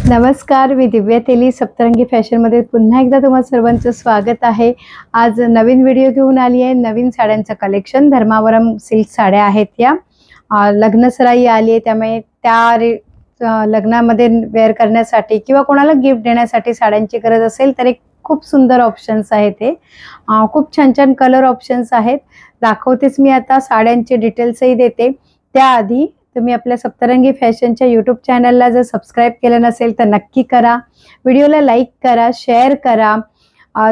नमस्कार, मी दिव्या तेली सप्तरंगी फॅशनमध्ये पुन्हा एकदा तुम्हा सर्वांचं स्वागत आहे। आज नवीन व्हिडिओ घेऊन आली आहे। नवीन साड्यांचं कलेक्शन, धर्मावरम सिल्क साड्या आहेत या लग्नसराई आली आहे, त्यामुळे त्या लग्नामध्ये वेअर करण्यासाठी किंवा कोणाला गिफ्ट देण्यासाठी साड्यांची गरज असेल तर एक खूप सुंदर ऑप्शन्स आहेत। हे खूप छान छान कलर ऑप्शन्स आहेत। दाखवतेच मी आता, साड्यांचे डिटेल्सही देते। त्याआधी तुम्ही आपल्या सप्तरंगी फॅशनच्या यूट्यूब चॅनलला जर सबस्क्राइब केलं नसेल तर नक्की करा। व्हिडिओला लाईक करा, शेअर करा।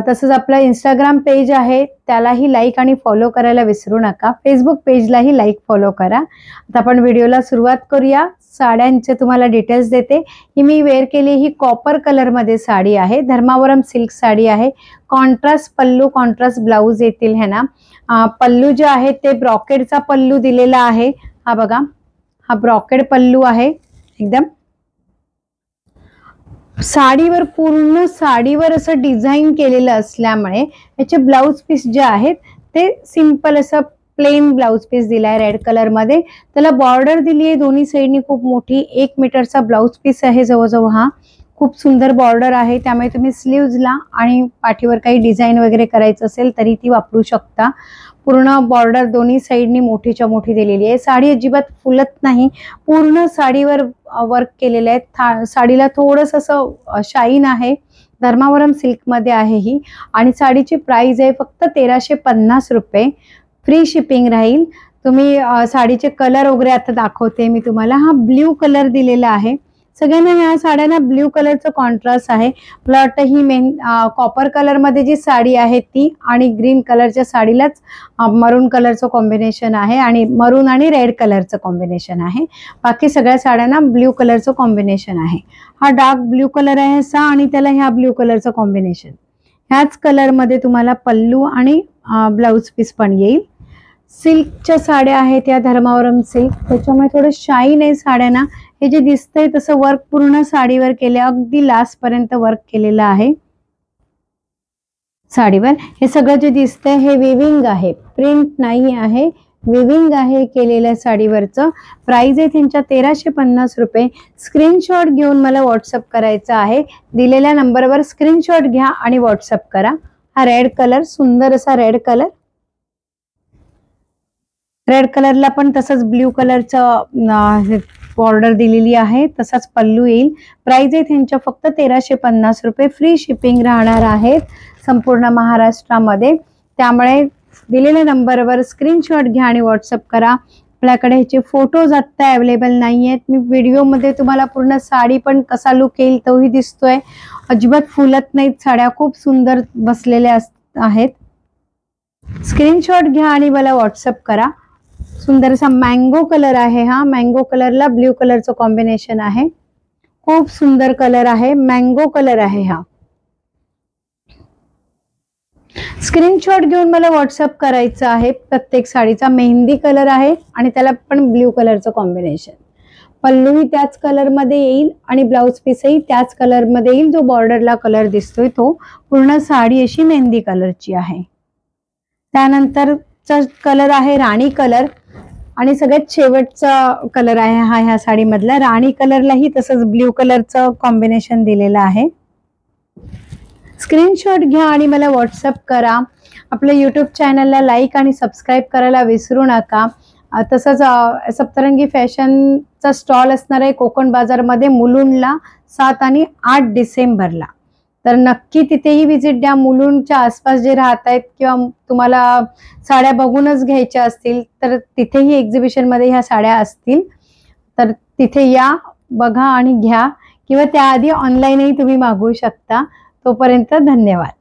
तसंच आपला इंस्टाग्राम पेज आहे, त्यालाही लाईक आणि फॉलो करायला विसरू नका। फेसबुक पेजलाही लाईक फॉलो करा। आता आपण व्हिडिओला सुरुवात करूया। साड्यांचे तुम्हाला डिटेल्स देते। ही मी वेअर केली, ही कॉपर कलरमध्ये साडी आहे, धर्मावरम सिल्क साडी आहे। कॉन्ट्रास्ट पल्लू, कॉन्ट्रास्ट ब्लाउज येतील है ना। पल्लू जे आहे ते ब्रॉकेडचा पल्लू दिलेला आहे। हा बघा, हा ब्रॉकेड पल्लू आहे। एकदम साडीवर, पूर्ण साडीवर असं डिझाईन केलेलं असल्यामुळे याचे ब्लाउज पीस जे आहेत ते सिंपल असं प्लेन ब्लाउज पीस दिलाय रेड कलर मध्ये। त्याला बॉर्डर दिली आहे दोन्ही साइडनी खूप मोठी, 1 मीटरचा ब्लाउज पीस आहे जवळजवळ। हा खूप सुंदर बॉर्डर आहे, त्यामुळे तुम्ही स्लीव्जला आणि पाठीवर काही डिझाईन वगैरे करायचं असेल तरी ती वापरू शकता। पूर्ण बॉर्डर दोन्ही साइडनी मोठीच्या मोठी दिलेली आहे। साडी अजिबात फुलत नाही, पूर्ण साडीवर वर्क केलेले आहे। साडीला थोडंसं असं शाईन आहे। धर्मावरम सिल्क मध्ये आहे ही, आणि साडीची प्राइस आहे फक्त 1350 रुपये। फ्री शिपिंग राहील। तुम्ही साडीचे कलर वगैरे आता दाखवते मी तुम्हाला। हा ब्ल्यू कलर दिलेला आहे। सगळ्यांना ह्या साड्यांना ब्ल्यू कलरचं कॉन्ट्रास्ट आहे। मला वाटतं ही मेन कॉपर कलर मध्ये जी साडी आहे ती, आणि ग्रीन कलरच्या साडीलाच मरून कलरचं कॉम्बिनेशन आहे, आणि मरून आणि रेड कलरचं कॉम्बिनेशन आहे। बाकी सगळ्या साड्यांना ब्ल्यू कलरचं कॉम्बिनेशन आहे। हा डार्क ब्ल्यू कलर आहे असा, आणि त्याला ह्या ब्ल्यू कलरचं कॉम्बिनेशन। ह्याच कलर मध्ये तुम्हाला पल्लू आणि ब्लाउज पीस पण येईल। सिल्कच्या साड्या आहेत या, धर्मावरम सिल्क, त्याच्यामुळे थोडं शाईन आहे साड्यांना। हे जे दिसतंय तसं वर्क पूर्ण साडीवर केले, अगदी लास्ट पर्यंत वर्क केलेलं आहे साडीवर। हे सगळं जे दिसतंय हे विविंग आहे, प्रिंट नाही आहे, विविंग आहे केलेल्या साडीवरचं। प्राइस आहे त्यांच्या 1350 रुपये। स्क्रीनशॉट घेऊन मला व्हॉट्सअप करायचा आहे। दिलेल्या नंबरवर स्क्रीनशॉट घ्या आणि व्हॉट्सअप करा। हा रेड कलर, सुंदर असा रेड कलर। रेड कलरला पण तसंच ब्ल्यू कलरचं बॉर्डर दिलेली आहे, तसाच पल्लू येईल। प्राइस आहे त्यांच्या फक्त 1350 रुपये। फ्री शिपिंग राहणार आहे संपूर्ण महाराष्ट्रामध्ये, त्यामुळे दिलेल्या नंबरवर स्क्रीनशॉट घ्या आणि व्हॉट्सअप करा। आपल्याकडे ह्याचे फोटोज आता अवेलेबल नाही आहेत। मी व्हिडिओमध्ये तुम्हाला पूर्ण साडी पण कसा लुक येईल तोही दिसतोय। अजिबात फुलत नाहीत साड्या, खूप सुंदर बसलेल्या आहेत। स्क्रीनशॉट घ्या आणि मला व्हॉट्सअप करा। सुंदर असा मँगो कलर आहे हा, मँगो कलरला ब्ल्यू कलरचं कॉम्बिनेशन आहे। खूप सुंदर कलर आहे, मँगो कलर आहे हा। स्क्रीनशॉट घेऊन मला व्हॉट्सअप करायचं आहे। प्रत्येक साडीचा मेहंदी कलर आहे, आणि त्याला पण ब्ल्यू कलरचं कॉम्बिनेशन। पल्लूही त्याच कलर मध्ये येईल, आणि ब्लाउज पीसही त्याच कलर मध्ये येईल। जो बॉर्डरला कलर दिसतोय तो, पूर्ण साडी अशी मेहंदी कलरची आहे। त्यानंतरचा कलर आहे राणी कलर, आणि सगळ्यात शेवटचा कलर आहे हा ह्या साडीमधला। राणी कलरलाही तसंच ब्ल्यू कलरचं कॉम्बिनेशन दिलेलं आहे। स्क्रीनशॉट घ्या आणि मला व्हॉट्सअप करा। आपल्या यूट्यूब चॅनलला लाईक आणि सबस्क्राईब करायला विसरू नका। तसंच सप्तरंगी फॅशनचा स्टॉल असणार आहे कोकण बाजारमध्ये मुलुंडला 7 आणि 8 डिसेंबरला, तर नक्की तिथेही व्हिजिट द्या। मुलुंडच्या आसपास जे राहत आहेत किंवा तुम्हाला साड्या बघूनच घ्यायच्या असतील तर तिथेही एक्झिबिशन मध्ये ह्या साड्या असतील, तर तिथे या, बघा आणि घ्या, किंवा त्याआधी ऑनलाईनही तुम्ही मागवू शकता। तोपर्यंत धन्यवाद।